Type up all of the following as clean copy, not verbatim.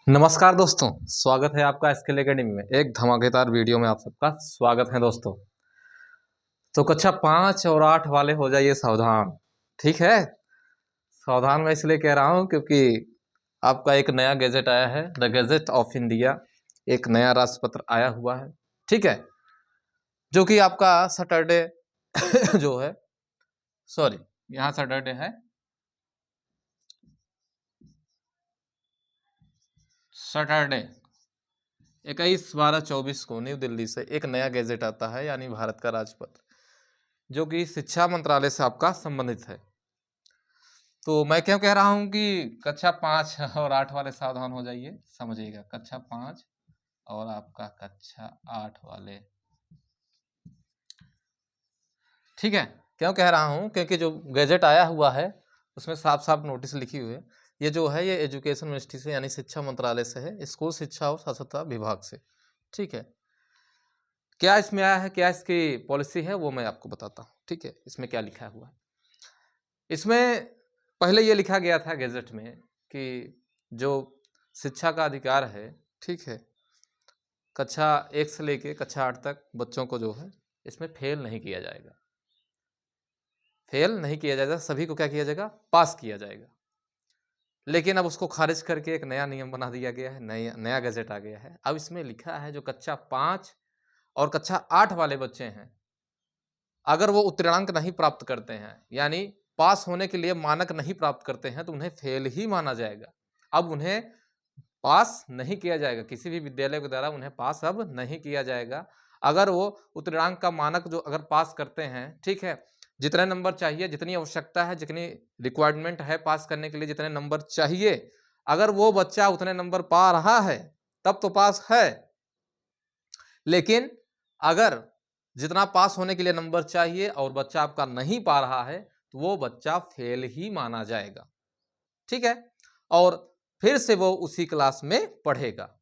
नमस्कार दोस्तों, स्वागत है आपका स्किल एकेडमी में एक धमाकेदार वीडियो में। आप सबका स्वागत है दोस्तों। तो कक्षा 5 और 8 वाले हो जाइए सावधान, ठीक है। सावधान मैं इसलिए कह रहा हूं क्योंकि आपका एक नया गैजेट आया है, द गैजेट ऑफ इंडिया। एक नया राजपत्र आया हुआ है, ठीक है, जो कि आपका सैटरडे जो है, सॉरी यहाँ सैटरडे है, सैटरडे 21/12/24 को न्यू दिल्ली से एक नया गैजेट आता है, यानी भारत का राजपत्र, जो कि शिक्षा मंत्रालय से आपका संबंधित है। तो मैं क्यों कह रहा हूं कि कक्षा 5 और 8 वाले सावधान हो जाइए, समझिएगा। कक्षा 5 और आपका कक्षा 8 वाले, ठीक है। क्यों कह रहा हूं क्योंकि जो गैजेट आया हुआ है उसमें साफ साफ नोटिस लिखी हुई है। ये जो है ये एजुकेशन मिनिस्ट्री से यानी शिक्षा मंत्रालय से है, स्कूल शिक्षा और साक्षरता विभाग से, ठीक है। क्या इसमें आया है, क्या इसकी पॉलिसी है, वो मैं आपको बताता हूँ, ठीक है। इसमें क्या लिखा हुआ है, इसमें पहले ये लिखा गया था गैजेट में कि जो शिक्षा का अधिकार है, ठीक है, कक्षा 1 से लेके कक्षा 8 तक बच्चों को जो है इसमें फेल नहीं किया जाएगा। फेल नहीं किया जाएगा, सभी को क्या किया जाएगा, पास किया जाएगा। लेकिन अब उसको खारिज करके एक नया नियम बना दिया गया है, नया गैजेट आ गया है। अब इसमें लिखा है जो कक्षा 5 और कक्षा 8 वाले बच्चे हैं, अगर वो उत्तीर्णांक नहीं प्राप्त करते हैं, यानी पास होने के लिए मानक नहीं प्राप्त करते हैं, तो उन्हें फेल ही माना जाएगा। अब उन्हें पास नहीं किया जाएगा, किसी भी विद्यालय के द्वारा उन्हें पास अब नहीं किया जाएगा। अगर वो उत्तीर्णांक का मानक जो अगर पास करते हैं, ठीक है, जितने नंबर चाहिए, जितनी आवश्यकता है, जितनी रिक्वायरमेंट है पास करने के लिए, जितने नंबर चाहिए, अगर वो बच्चा उतने नंबर पा रहा है तब तो पास है। लेकिन अगर जितना पास होने के लिए नंबर चाहिए और बच्चा आपका नहीं पा रहा है, तो वो बच्चा फेल ही माना जाएगा, ठीक है। और फिर से वो उसी क्लास में पढ़ेगा,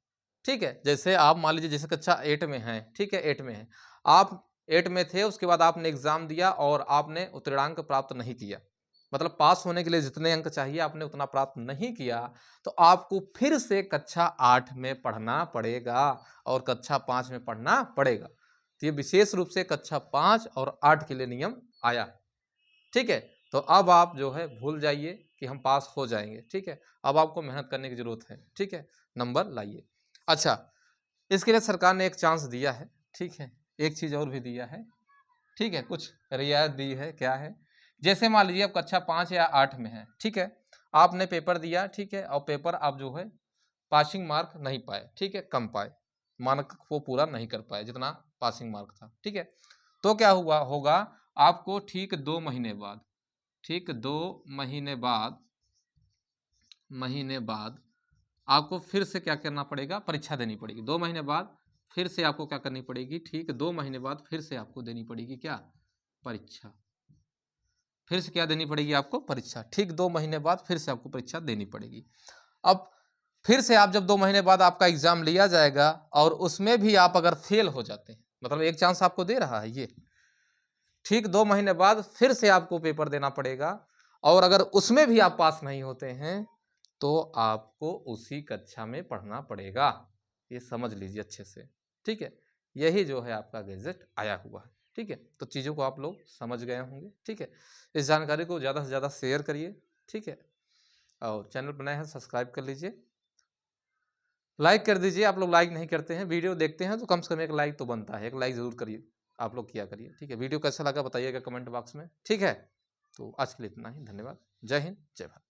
ठीक है। जैसे आप मान लीजिए जैसे कक्षा 8 में है, ठीक है, 8 में है, आप 8 में थे, उसके बाद आपने एग्जाम दिया और आपने उत्तीर्णांक प्राप्त नहीं किया, मतलब पास होने के लिए जितने अंक चाहिए आपने उतना प्राप्त नहीं किया, तो आपको फिर से कक्षा 8 में पढ़ना पड़ेगा और कक्षा 5 में पढ़ना पड़ेगा। तो ये विशेष रूप से कक्षा 5 और 8 के लिए नियम आया है, ठीक है। तो अब आप जो है भूल जाइए कि हम पास हो जाएंगे, ठीक है। अब आपको मेहनत करने की जरूरत है, ठीक है, नंबर लाइए। अच्छा, इसके लिए सरकार ने एक चांस दिया है, ठीक है, एक चीज और भी दिया है, ठीक है, कुछ रियायत दी है। क्या है, जैसे मान लीजिए आप कक्षा 5 या 8 में है, ठीक है, आपने पेपर दिया, ठीक है, और पेपर आप जो है पासिंग मार्क नहीं पाए, ठीक है, कम पाए, मानक को पूरा नहीं कर पाए जितना पासिंग मार्क था, ठीक है। तो क्या हुआ होगा, आपको ठीक 2 महीने बाद, ठीक 2 महीने बाद आपको फिर से क्या करना पड़ेगा, परीक्षा देनी पड़ेगी। 2 महीने बाद फिर से आपको क्या करनी पड़ेगी, ठीक 2 महीने बाद फिर से आपको देनी पड़ेगी क्या, परीक्षा। फिर से क्या देनी पड़ेगी आपको, परीक्षा। ठीक 2 महीने बाद फिर से आपको परीक्षा देनी पड़ेगी। अब फिर से आप जब 2 महीने बाद आपका एग्जाम लिया जाएगा और उसमें भी आप अगर फेल हो जाते हैं, मतलब एक चांस आपको दे रहा है ये, ठीक 2 महीने बाद फिर से आपको पेपर देना पड़ेगा, और अगर उसमें भी आप पास नहीं होते हैं तो आपको उसी कक्षा में पढ़ना पड़ेगा। ये समझ लीजिए अच्छे से, ठीक है। यही जो है आपका गैजेट आया हुआ है, ठीक है। तो चीज़ों को आप लोग समझ गए होंगे, ठीक है। इस जानकारी को ज़्यादा से ज़्यादा शेयर करिए, ठीक है, और चैनल बनाए हैं सब्सक्राइब कर लीजिए, लाइक कर दीजिए। आप लोग लाइक नहीं करते हैं, वीडियो देखते हैं तो कम से कम एक लाइक तो बनता है, एक लाइक ज़रूर करिए, आप लोग किया करिए, ठीक है। वीडियो कैसा लगा बताइएगा कमेंट बॉक्स में, ठीक है। तो आज के लिए इतना ही, धन्यवाद, जय हिंद, जय भारत।